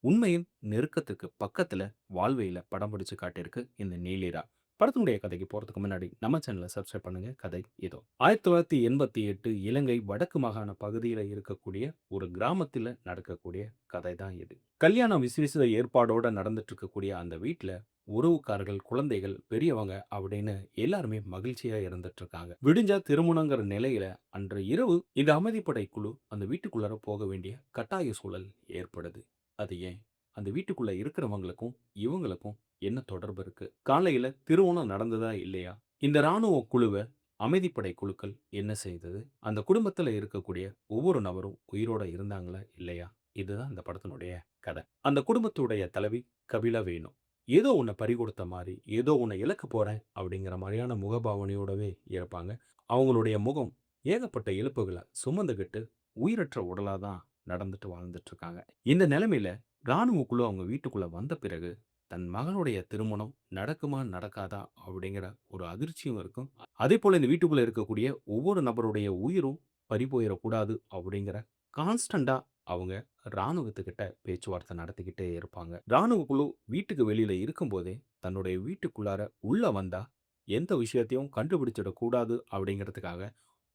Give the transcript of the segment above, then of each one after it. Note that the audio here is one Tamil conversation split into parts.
உண்மையின் நெருக்கத்துக்கு பக்கத்துல வாழ்வியல படம் பிடிச்சு காட்டியிருக்கு இந்த நீலிரா. படத்தினுடைய கதைக்கு போறதுக்கு முன்னாடி நம்ம சேனல சப்ஸ்கிரைப் பண்ணுங்க. கதை இதோ. 1988 இலங்கை வடக்கு மாகாண பகுதியில இருக்கக்கூடிய ஒரு கிராமத்தில நடக்கக்கூடிய கதை தான் இது. கல்யாணம் விசேஷ ஏற்பாடோட நடந்துட்டு இருக்கக்கூடிய அந்த வீட்ல உறவுக்காரர்கள், குழந்தைகள், பெரியவங்க அப்படின்னு எல்லாருமே மகிழ்ச்சியா இருந்துட்டு இருக்காங்க. விடிஞ்சா திருமணங்கிற நிலையில அன்று இரவு இந்த அமைதிப்படை குழு அந்த வீட்டுக்குள்ளார போக வேண்டிய கட்டாய சூழல் ஏற்படுது. அது ஏன்? அந்த வீட்டுக்குள்ள இருக்கிறவங்களுக்கும், இவங்களுக்கும் என்ன தொடர்பு இருக்கு? காலையில திருமணம் நடந்ததா? இல்லையா? இந்த ராணுவ குழுவ அமைதிப்படை குழுக்கள் என்ன செய்தது? அந்த குடும்பத்தில இருக்கக்கூடிய ஒவ்வொரு நபரும் உயிரோட இருந்தாங்களா? இல்லையா? இதுதான் இந்த படத்தினுடைய கதை. அந்த குடும்பத்துடைய தலைவி கபிலா வேணு. ஏதோ ஒண்ண பறிகொடுத்த மாரி, ஏதோ ஒண்ண இழக்க போறேன் அப்படிங்கிற மாரியான முகபாவனையோடவே இருப்பாங்க. அவங்களுடைய முகம் ஏகப்பட்ட இழப்புகள சுமந்துகிட்டு உயிரற்ற உடலா தான் நடந்துட்டு வாழ்ந்துட்டு இருக்காங்க. இந்த நிலைமையில ராணுவக்குள்ள அவங்க வீட்டுக்குள்ள வந்த பிறகு, தன் மகனுடைய திருமணம் நடக்குமா? நடக்காதா? அப்படிங்கிற ஒரு அதிர்ச்சியும் இருக்கும். அதேபோல இந்த வீட்டுக்குள்ள இருக்கக்கூடிய ஒவ்வொரு நபருடைய உயிரும் பறிபோயிறக்கூடாது அப்படிங்கிற கான்ஸ்டன்ட்டா அவங்க ராணுவத்துக்கிட்ட பேச்சுவார்த்தை நடத்திக்கிட்டே இருப்பாங்க. ராணுவ குழு வீட்டுக்கு வெளியில இருக்கும்போதே, தன்னுடைய வீட்டுக்குள்ளார உள்ள வந்தா, எந்த விஷயத்தையும் கண்டுபிடிச்சிடக் கூடாது அப்படிங்கிறதுக்காக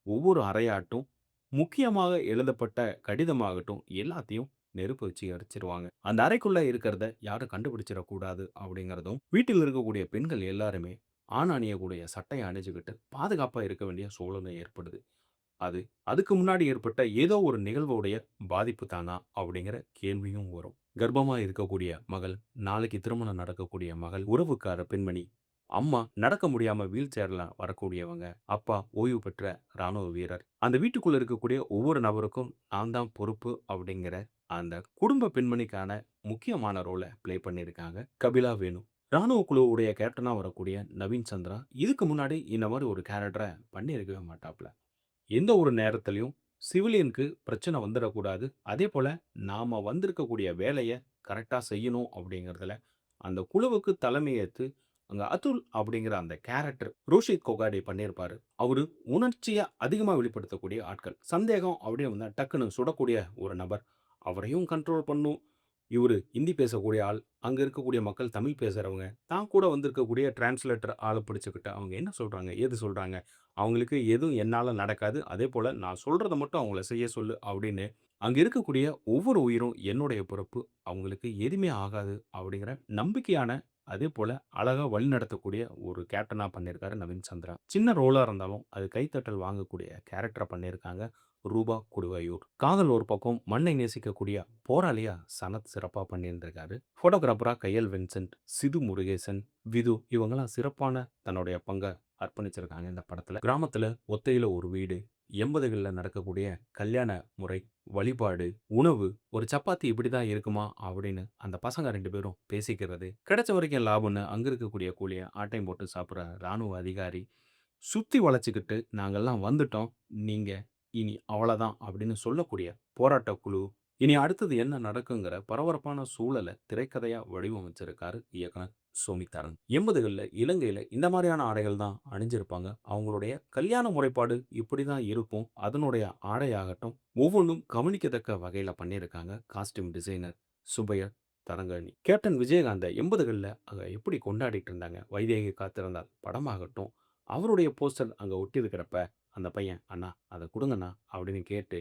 ஒவ்வொரு அறையாட்டும், முக்கியமாக எழுதப்பட்ட கடிதமாகட்டும், எல்லாத்தையும் நெருப்பு வச்சு எரிச்சிருவாங்க. அந்த அறைக்குள்ள இருக்கிறத யாரும் கண்டுபிடிச்சிடக் கூடாது அப்படிங்கிறதும், வீட்டில் இருக்கக்கூடிய பெண்கள் எல்லாருமே ஆண் அணியக்கூடிய சட்டைய அணிஞ்சுகிட்டு பாதுகாப்பா இருக்க வேண்டிய சூழ்நிலை ஏற்படுது. அது அதுக்கு முன்னாடி ஏற்பட்ட ஏதோ ஒரு நிகழ்வுடைய பாதிப்பு தானா? அப்படிங்கிற கேள்வியும் வரும். கர்ப்பமா இருக்கக்கூடிய மகள், நாளைக்கு திருமணம் நடக்கக்கூடிய மகள், உறவுக்கார பெண்மணி, அம்மா நடக்க முடியாம வீல் சேர்ல வரக்கூடியவங்க, அப்பா ஓய்வு பெற்ற ராணுவ வீரர். அந்த வீட்டுக்குள்ள இருக்கக்கூடிய ஒவ்வொரு நபருக்கும் நான் தான் பொறுப்பு அப்படிங்கிற அந்த குடும்ப பெண்மணிக்கான முக்கியமான ரோல ப்ளே பண்ணியிருக்காங்க கபிலா வேணு. ராணுவ குழுவுடைய கேப்டனா வரக்கூடிய நவீன் சந்திரா, இதுக்கு முன்னாடி இந்த மாரி ஒரு கேரக்டர பண்ணியிருக்கவே மாட்டாப்ல. எந்த ஒரு நேரத்திலயும் சிவிலியனுக்கு பிரச்சனை வந்துடக்கூடாது. அதேபோல நாம வந்திருக்கக்கூடிய வேலைய கரெக்ட்டா செய்யணும் அப்படிங்கிறதுல, அந்த குழுவுக்கு தலைமையேத்து அங்க அதுல் அப்படிங்கிற அந்த கேரக்டர் ரோஷித் கொகாடே பண்ணியிருப்பாரு. அவரு உணர்ச்சிய அதிகமா வெளிப்படுத்தக்கூடிய ஆட்கள். சந்தேகம் அப்படின்னு வந்தா டக்குன்னு சுடக்கூடிய ஒரு நபர். அவரையும் கண்ட்ரோல் பண்ணும். இவரு ஹிந்தி பேசக்கூடிய ஆள். அங்க இருக்கக்கூடிய மக்கள் தமிழ் பேசுறவங்க. தான் கூட வந்திருக்கக்கூடிய டிரான்ஸ்லேட்டர் ஆள பிடிச்சுக்கிட்டு அவங்க என்ன சொல்றாங்க? ஏது சொல்றாங்க? அவங்களுக்கு எதுவும் என்னால நடக்காது. அதேபோல நான் சொல்றத மட்டும் அவங்கள செய்ய சொல்லு அப்படின்னு, அங்க இருக்கக்கூடிய ஒவ்வொரு உயிரும் என்னுடைய பொறுப்பு. அவங்களுக்கு எதுவுமே ஆகாது அப்படிங்கிற நம்பிக்கையான அதேபோல அழகா வழிநடத்தக்கூடிய ஒரு கேப்டனா பண்ணியிருக்காரு நவீன் சந்திரா. சின்ன ரோலா இருந்தாலும் அது கைத்தட்டல் வாங்கக்கூடிய கேரக்டரா பண்ணியிருக்காங்க ரூபா குடுவையூர். காதல் ஒரு பக்கம் மண்ணை நேசிக்கக்கூடிய போராளியா சனத் சிறப்பா பண்ணியிருந்திருக்காரு. போட்டோகிராஃபரா கையல் வின்சென்ட், சிது முருகேசன், விது இவங்கலாம் சிறப்பான தன்னுடைய பங்க அர்ப்பணிச்சிருக்காங்க இந்த படத்துல. கிராமத்துல ஒத்தையில ஒரு வீடு, 80கள்ல நடக்கக்கூடிய கல்யாண முறை, வழிபாடு, உணவு, ஒரு சப்பாத்தி இப்படிதான் இருக்குமா? அப்படின்னு அந்த பசங்க 2 பேரும் பேசிக்கிறது. கிடைச்ச வரைக்கும் லாபம்னு அங்க இருக்கக்கூடிய கூலிய ஆட்டையும் போட்டு சாப்பிடுற ராணுவ அதிகாரி, சுத்தி வளைச்சுக்கிட்டு நாங்கெல்லாம் வந்துட்டோம். நீங்க இனி அவ்வளதான் அப்படின்னு சொல்லக்கூடிய போராட்ட குழு. இனி அடுத்தது என்ன நடக்குங்கிற பரபரப்பான சூழல திரைக்கதையா வடிவமைச்சிருக்காரு இயக்குனர் சோமித்தரன். 80கள்ல இலங்கையில இந்த மாரியான ஆடைகள் தான் அணிஞ்சிருப்பாங்க. அவங்களுடைய கல்யாண முறைப்பாடு இப்படிதான் இருக்கும். அதனுடைய ஆடையாகட்டும், ஒவ்வொன்னும் கவனிக்கத்தக்க வகையில பண்ணியிருக்காங்க. Costume designer Zubair Tharangani. Captain Vijayakanth 80கள்ல அங்க எப்படி கொண்டாடிட்டு இருந்தாங்க. வைதேகி காத்திருந்தால் படமாகட்டும், அவருடைய போஸ்டர் அங்க ஒட்டியிருக்கிறப்ப, அந்த பையன், "அண்ணா அத குடுங்கண்ணா" அப்படின்னு கேட்டு,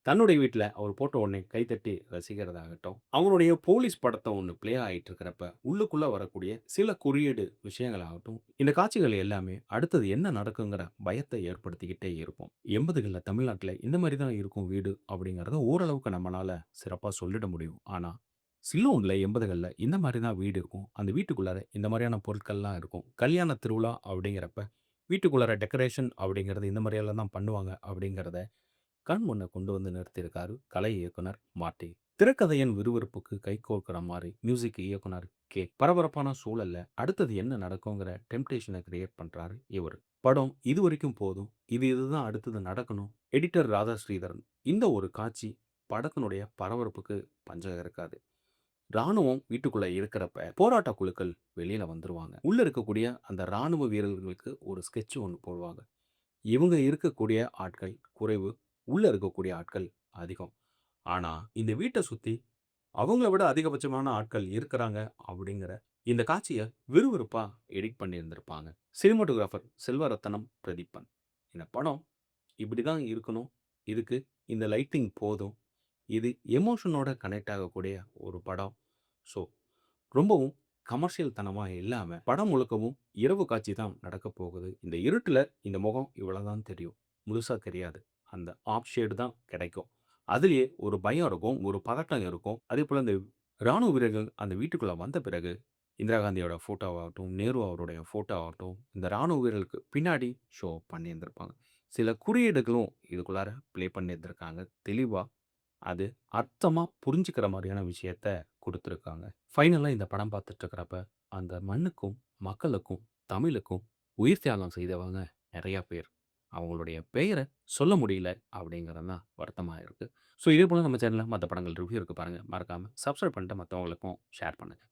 தன்னுடைய வீட்ல அவர் போட்ட உடனே கைத்தட்டி ரசிக்கிறதாகட்டும், அவருடைய போலீஸ் படத்த ஒண்ணு ப்ளே ஆயிட்டு இருக்கிறப்ப, உள்ளுக்குள்ள வரக்கூடிய சில குறியீடு விஷயங்களாகட்டும், இந்த காட்சிகள் எல்லாமே அடுத்தது என்ன நடக்குங்கிற பயத்தை ஏற்படுத்திக்கிட்டே இருக்கும். 80கள்ல தமிழ்நாட்டுல இந்த மாரி தான் இருக்கும் வீடு அப்படிங்கிறத ஓரளவுக்கு நம்மனால சிறப்பா சொல்லிட முடியும். ஆனா, சிலோன்ல 80கள்ல இந்த மாரி தான் வீடு இருக்கும். அந்த வீட்டுக்குள்ளார இந்த மாரியான பொருட்கள்லாம் இருக்கும். கல்யாண திருவிழா அப்படிங்கிறப்ப, வீட்டுக்குள்ளார டெக்கரேஷன் அப்படிங்கிறது இந்த மாரியெல்லாம் தான் பண்ணுவாங்க அப்படிங்கிறத கண் முன்ன கொண்டு வந்து நிறுத்தியிருக்காரு கலை இயக்குனர் மார்ட்டி. திரைக்கதையின் விறுவிறுப்புக்கு கைகோர்க்கிற மாரி மியூசிக் இயக்குனர் கே. பரபரப்பான சூழல்ல அடுத்தது என்ன நடக்குங்கிற டெம்ப்டேஷன கிரியேட் பண்றாரு இவரு. படம் இதுவரைக்கும் போதும். இதுதான் அடுத்தது நடக்கணும். எடிட்டர் ராதா ஸ்ரீதரன். இந்த ஒரு காட்சி படத்தினுடைய பரபரப்புக்கு பஞ்சம் இருக்காது. ராணுவம் வீட்டுக்குள்ள இருக்கிறப்ப, போராட்ட குழுக்கள் வெளியில வந்துருவாங்க. உள்ள இருக்கக்கூடிய அந்த ராணுவ வீரர்களுக்கு ஒரு ஸ்கெட்ச் ஒண்ணு போடுவாங்க. இவங்க இருக்கக்கூடிய ஆட்கள் குறைவு. உள்ள இருக்கக்கூடிய ஆட்கள் அதிகம். ஆனா, இந்த வீட்ட சுத்தி அவங்கள விட அதிகபட்சமான ஆட்கள் இருக்கிறாங்க அப்படிங்கிற இந்த காட்சிய விறுவிறுப்பா எடிட் பண்ணியிருந்திருப்பாங்க. சினிமாட்டோகிராஃபர் செல்வரத்தினம் பிரதீபன். இந்த படம் இப்படிதான் இருக்கணும். இதுக்கு இந்த லைட்டிங் போதும். இது எமோஷனோட கனெக்ட் ஆகக்கூடிய ஒரு படம். ஸோ ரொம்பவும் கமர்ஷியல் தனமா இல்லாம, படம் முழுக்கவும் இரவு காட்சி தான் நடக்கப் போகுது. இந்த இருட்டுல இந்த முகம் இவ்வளவுதான் தெரியும். முழுசா தெரியாது. அந்த ஆஃப் ஷேடு தான் கிடைக்கும். அதிலேயே ஒரு பயம் இருக்கும், ஒரு பதட்டம் இருக்கும். அதேபோல இந்த ராணுவ வீரர்கள் அந்த வீட்டுக்குள்ள வந்த பிறகு, இந்திரா காந்தியோட ஃபோட்டோவாகட்டும், நேரு அவருடைய ஃபோட்டோ ஆகட்டும், இந்த ராணுவ வீரர்களுக்கு பின்னாடி ஷோ பண்ணியிருந்திருப்பாங்க. சில குறியீடுகளும் இதுக்குள்ளார ப்ளே பண்ணியிருந்திருக்காங்க. தெளிவா அது அர்த்தமா புரிஞ்சுக்கிற மாரியான விஷயத்த குடுத்துருக்காங்க. ஃபைனலா இந்த படம் பார்த்துட்டு இருக்கிறப்ப, அந்த மண்ணுக்கும், மக்களுக்கும், தமிழுக்கும் உயிர் தியாகம் செய்தவங்க நெறைய பேர். அவங்களுடைய பெயர சொல்ல முடியல அப்படிங்கிறது தான் வருத்தமா இருக்கு. ஸோ இதே போல நம்ம சேனல்ல மத்த படங்கள் ரிவ்யூ இருக்கு பாருங்க. மறக்காம சப்ஸ்கிரைப் பண்ணிட்டு மத்தவங்களுக்கும் ஷேர் பண்ணுங்க.